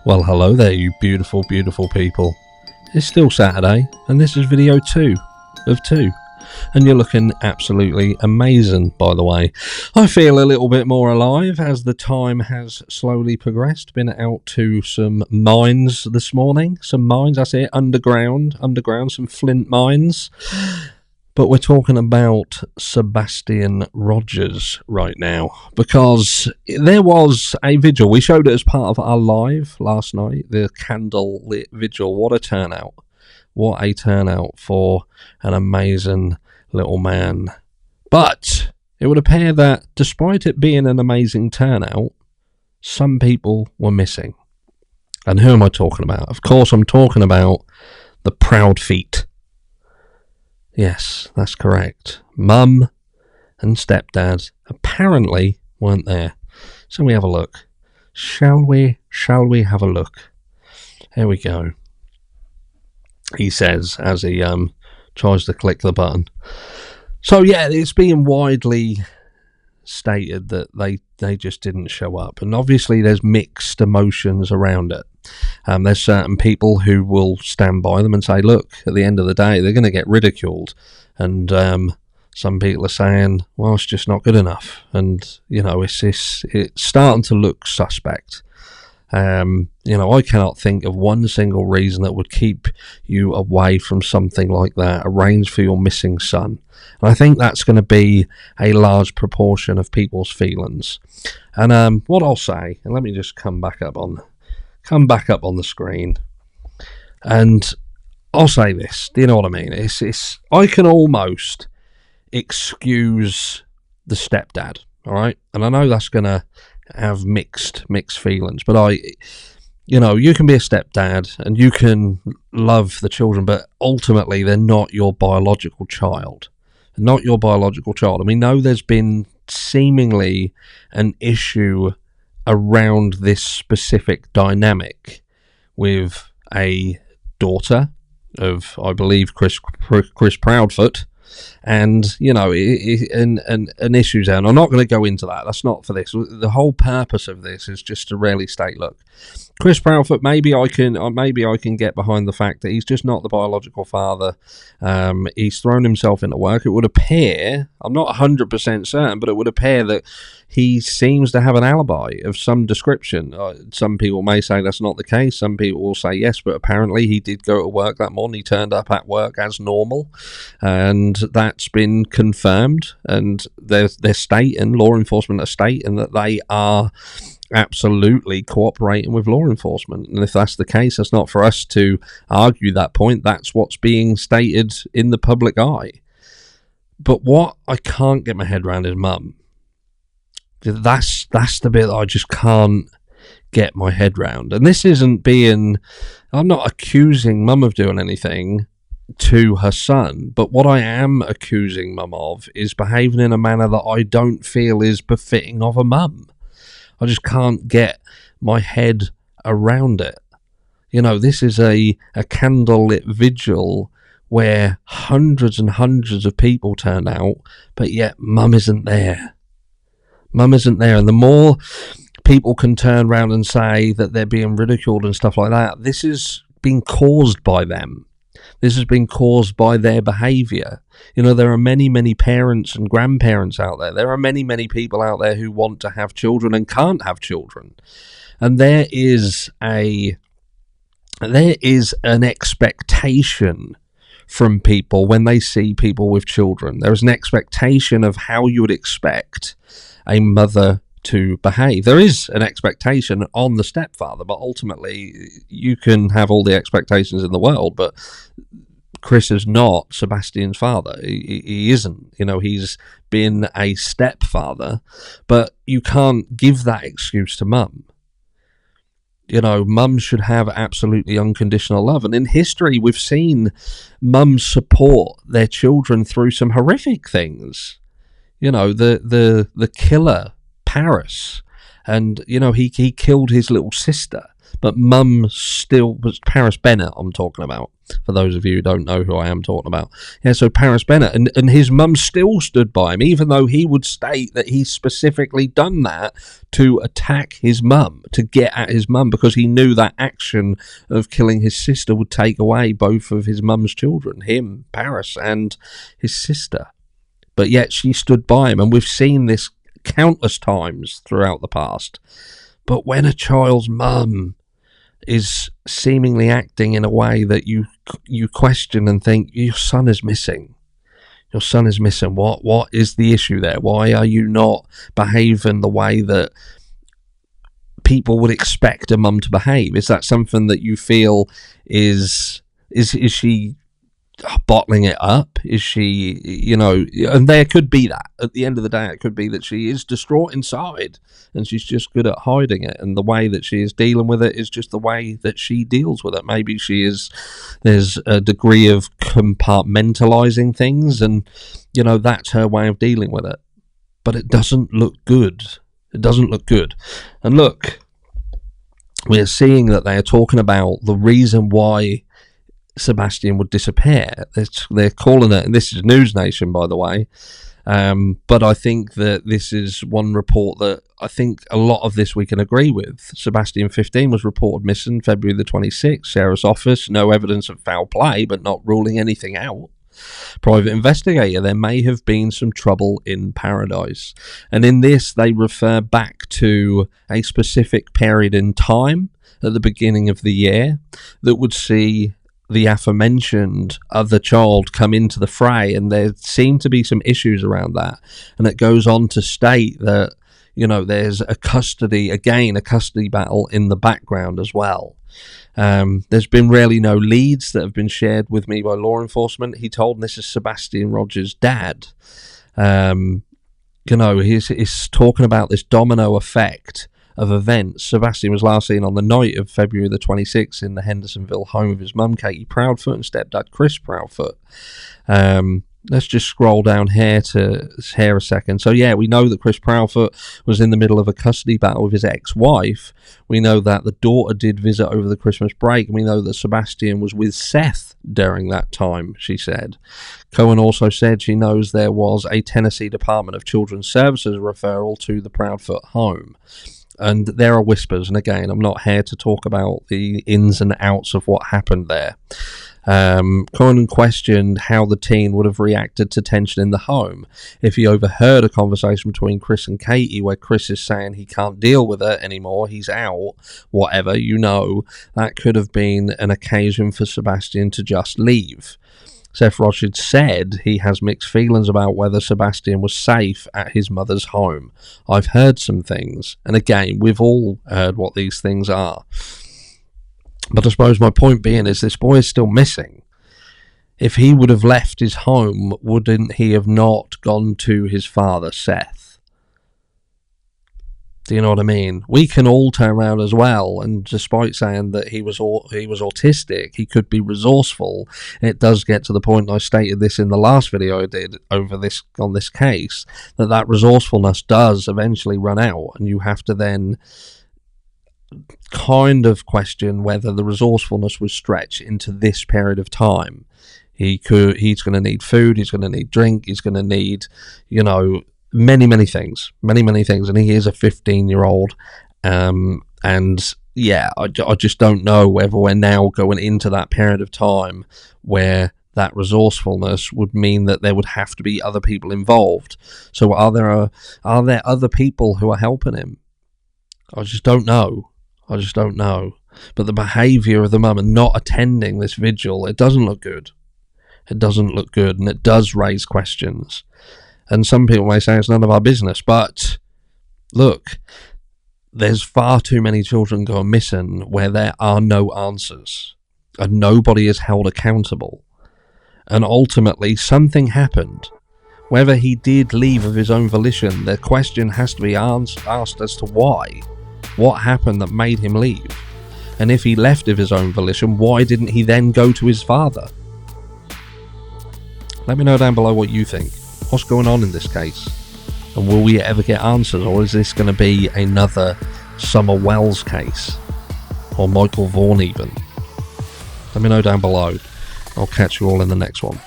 Well, hello there, you beautiful, beautiful people. It's still Saturday, and this is video 2 of 2. And you're looking absolutely amazing, by the way. I feel a little bit more alive as the time has slowly progressed. Been out to some mines this morning. Some mines, I say underground, some flint mines. But we're talking about Sebastian Rogers right now, because there was a vigil. We showed it as part of our live last night, the candle-lit vigil. What a turnout. What a turnout for an amazing little man. But it would appear that despite it being an amazing turnout, some people were missing. And who am I talking about? Of course, I'm talking about the proud feet. Yes, that's correct. Mum and stepdad apparently weren't there. So we have a look. Shall we have a look? Here we go. He says as he tries to click the button. So yeah, it's being widely stated that they just didn't show up. And obviously there's mixed emotions around it. There's certain people who will stand by them and say, look, at the end of the day, they're going to get ridiculed. And some people are saying, well, it's just not good enough. And, you know, it's starting to look suspect. You know, I cannot think of one single reason that would keep you away from something like that, arrange for your missing son. And I think that's going to be a large proportion of people's feelings. And what I'll say, and let me just come back up on the screen, and I'll say this. Do you know what I mean? It's I can almost excuse the stepdad, all right? And I know that's going to have mixed feelings, but you know, you can be a stepdad and you can love the children, but ultimately they're not your biological child. Not your biological child. And we know there's been seemingly an issue around this specific dynamic with a daughter of, I believe, Chris Proudfoot, and you know, and issues there. And I'm not going to go into that. That's not for this. The whole purpose of this is just to really state, look, Chris Proudfoot, maybe I can get behind the fact that he's just not the biological father. He's thrown himself into work. It would appear, I'm not 100% certain, but it would appear that he seems to have an alibi of some description. Some people may say that's not the case. Some people will say yes, but apparently he did go to work that morning. He turned up at work as normal, and that's been confirmed. And they're stating, law enforcement are stating, that they are absolutely cooperating with law enforcement. And if that's the case, that's not for us to argue that point. That's what's being stated in the public eye. But what I can't get my head around is mum. That's the bit that I just can't get my head round. And this isn't being, I'm not accusing mum of doing anything to her son, but what I am accusing mum of is behaving in a manner that I don't feel is befitting of a mum. I just can't get my head around it. You know, this is a candlelit vigil where hundreds and hundreds of people turn out, but yet mum isn't there. Mum isn't there. And the more people can turn around and say that they're being ridiculed and stuff like that, this is being caused by them. This has been caused by their behaviour. You know, there are many, many parents and grandparents out there. There are many, many people out there who want to have children and can't have children. And there is an expectation from people when they see people with children. There is an expectation of how you would expect a mother to behave. There is an expectation on the stepfather, but ultimately you can have all the expectations in the world, but Chris is not Sebastian's father. He isn't. You know, he's been a stepfather, but you can't give that excuse to mum. You know, mums should have absolutely unconditional love. And in history, we've seen mums support their children through some horrific things. You know, the killer, Paris, and, you know, he killed his little sister. but mum still was Paris Bennett I'm talking about, for those of you who don't know who I am talking about. Yeah, so Paris Bennett, and his mum still stood by him, even though he would state that he specifically done that to attack his mum, to get at his mum, because he knew that action of killing his sister would take away both of his mum's children, him, Paris, and his sister. But yet she stood by him, and we've seen this countless times throughout the past. But when a child's mum is seemingly acting in a way that you question and think, your son is missing. Your son is missing. What is the issue there? Why are you not behaving the way that people would expect a mum to behave? Is that something that you feel is she bottling it up? Is she, and there could be that. At the end of the day, it could be that she is distraught inside and she's just good at hiding it, and the way that she is dealing with it is just the way that she deals with it. Maybe there's a degree of compartmentalizing things, and that's her way of dealing with it. But it doesn't look good. It doesn't look good. And look, we're seeing that they are talking about the reason why Sebastian would disappear. They're calling it, and this is News Nation, by the way, but I think that this is one report that I think a lot of this we can agree with. Sebastian 15 was reported missing February the 26th. Sarah's office, no evidence of foul play, but not ruling anything out. Private investigator, there may have been some trouble in paradise. And in this, they refer back to a specific period in time at the beginning of the year that would see the aforementioned other child come into the fray, and there seem to be some issues around that. And it goes on to state that, there's a custody battle in the background as well. There's been really no leads that have been shared with me by law enforcement. He told me this is Sebastian Rogers' dad. He's talking about this domino effect of events. Sebastian was last seen on the night of February the 26th in the Hendersonville home of his mum, Katie Proudfoot, and stepdad, Chris Proudfoot. Let's just scroll down here a second. So yeah, we know that Chris Proudfoot was in the middle of a custody battle with his ex-wife. We know that the daughter did visit over the Christmas break, and we know that Sebastian was with Seth during that time, she said. Cohen also said she knows there was a Tennessee Department of Children's Services referral to the Proudfoot home. And there are whispers, and again, I'm not here to talk about the ins and outs of what happened there. Conan questioned how the teen would have reacted to tension in the home if he overheard a conversation between Chris and Katie where Chris is saying he can't deal with it anymore, he's out, whatever, that could have been an occasion for Sebastian to just leave. Seth Rogers said he has mixed feelings about whether Sebastian was safe at his mother's home. I've heard some things, and again, we've all heard what these things are. But I suppose my point being is this boy is still missing. If he would have left his home, wouldn't he have not gone to his father, Seth? Do you know what I mean? We can all turn around as well, and despite saying that he was autistic, he could be resourceful. It does get to the point, and I stated this in the last video I did on this case, that resourcefulness does eventually run out, and you have to then kind of question whether the resourcefulness was stretched into this period of time. He's going to need food, he's going to need drink, he's going to need, many things, and he is a 15-year-old, and yeah, I just don't know whether we're now going into that period of time where that resourcefulness would mean that there would have to be other people involved. So are there other people who are helping him? I just don't know. But the behaviour of the mum and not attending this vigil, it doesn't look good. And it does raise questions. And some people may say it's none of our business, but look, there's far too many children going missing where there are no answers, and nobody is held accountable. And ultimately, something happened. Whether he did leave of his own volition, the question has to be asked as to why. What happened that made him leave? And if he left of his own volition, why didn't he then go to his father? Let me know down below what you think. What's going on in this case? And will we ever get answers, or is this going to be another Summer Wells case? or Michael Vaughan even? Let me know down below. I'll catch you all in the next one.